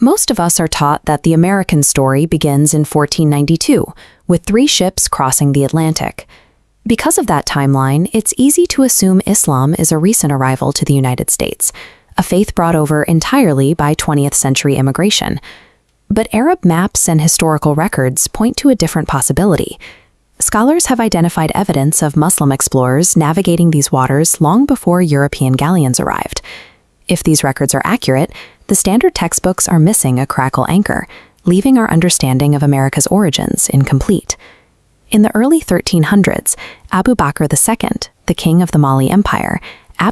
Most of us are taught that the American story begins in 1492, with 3 ships crossing the Atlantic. Because of that timeline, it's easy to assume Islam is a recent arrival to the United States, a faith brought over entirely by 20th century immigration. But Arab maps and historical records point to a different possibility. Scholars have identified evidence of Muslim explorers navigating these waters long before European galleons arrived. If these records are accurate, the standard textbooks are missing a critical anchor, leaving our understanding of America's origins incomplete. In the early 1300s, Abu Bakr II, the king of the Mali Empire,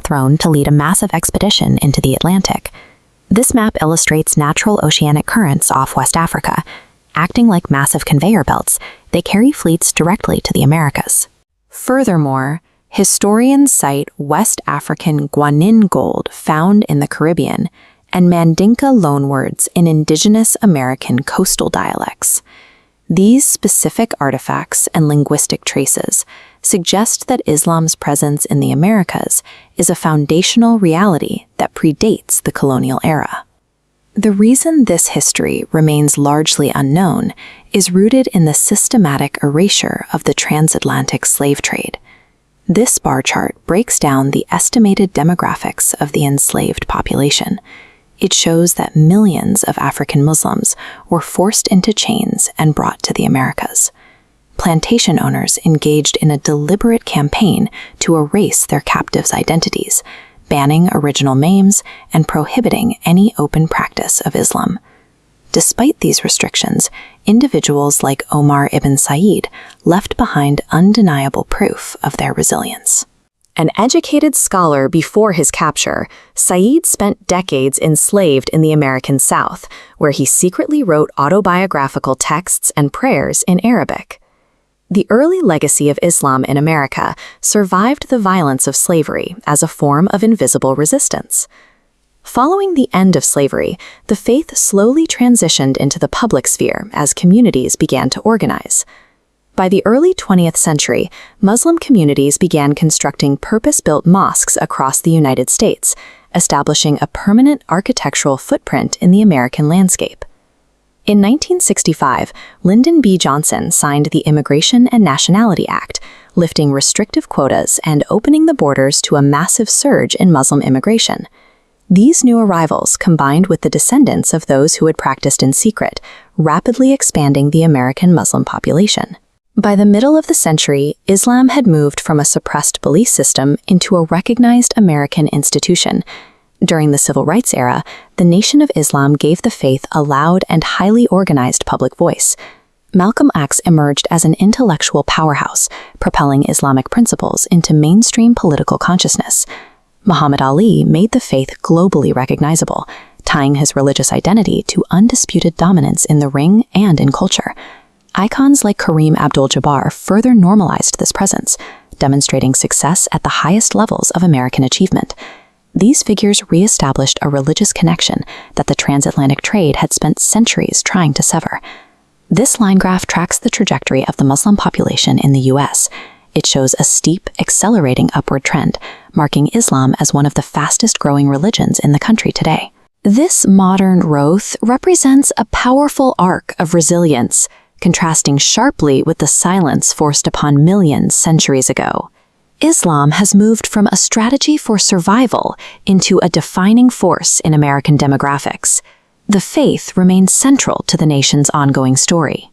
throned to lead a massive expedition into the Atlantic. This map illustrates natural oceanic currents off West Africa. Acting like massive conveyor belts, they carry fleets directly to the Americas. Furthermore, historians cite West African guanin gold found in the Caribbean and Mandinka loanwords in indigenous American coastal dialects. These specific artifacts and linguistic traces suggest that Islam's presence in the Americas is a foundational reality that predates the colonial era. The reason this history remains largely unknown is rooted in the systematic erasure of the transatlantic slave trade. This bar chart breaks down the estimated demographics of the enslaved population. It shows that millions of African Muslims were forced into chains and brought to the Americas. Plantation owners engaged in a deliberate campaign to erase their captives' identities, banning original names and prohibiting any open practice of Islam. Despite these restrictions, individuals like Omar ibn Said left behind undeniable proof of their resilience. An educated scholar before his capture, Said spent decades enslaved in the American South, where he secretly wrote autobiographical texts and prayers in Arabic. The early legacy of Islam in America survived the violence of slavery as a form of invisible resistance. Following the end of slavery, the faith slowly transitioned into the public sphere as communities began to organize. By the early 20th century, Muslim communities began constructing purpose-built mosques across the United States, establishing a permanent architectural footprint in the American landscape. In 1965, Lyndon B. Johnson signed the Immigration and Nationality Act, lifting restrictive quotas and opening the borders to a massive surge in Muslim immigration. These new arrivals, combined with the descendants of those who had practiced in secret, rapidly expanding the American Muslim population. By the middle of the century, Islam had moved from a suppressed belief system into a recognized American institution. During the Civil Rights era, the Nation of Islam gave the faith a loud and highly organized public voice. Malcolm X emerged as an intellectual powerhouse, propelling Islamic principles into mainstream political consciousness. Muhammad Ali made the faith globally recognizable, tying his religious identity to undisputed dominance in the ring and in culture. Icons like Kareem Abdul-Jabbar further normalized this presence, demonstrating success at the highest levels of American achievement. These figures re-established a religious connection that the transatlantic trade had spent centuries trying to sever. This line graph tracks the trajectory of the Muslim population in the U.S. It shows a steep, accelerating upward trend, marking Islam as one of the fastest-growing religions in the country today. This modern growth represents a powerful arc of resilience, contrasting sharply with the silence forced upon millions centuries ago. Islam has moved from a strategy for survival into a defining force in American demographics. The faith remains central to the nation's ongoing story.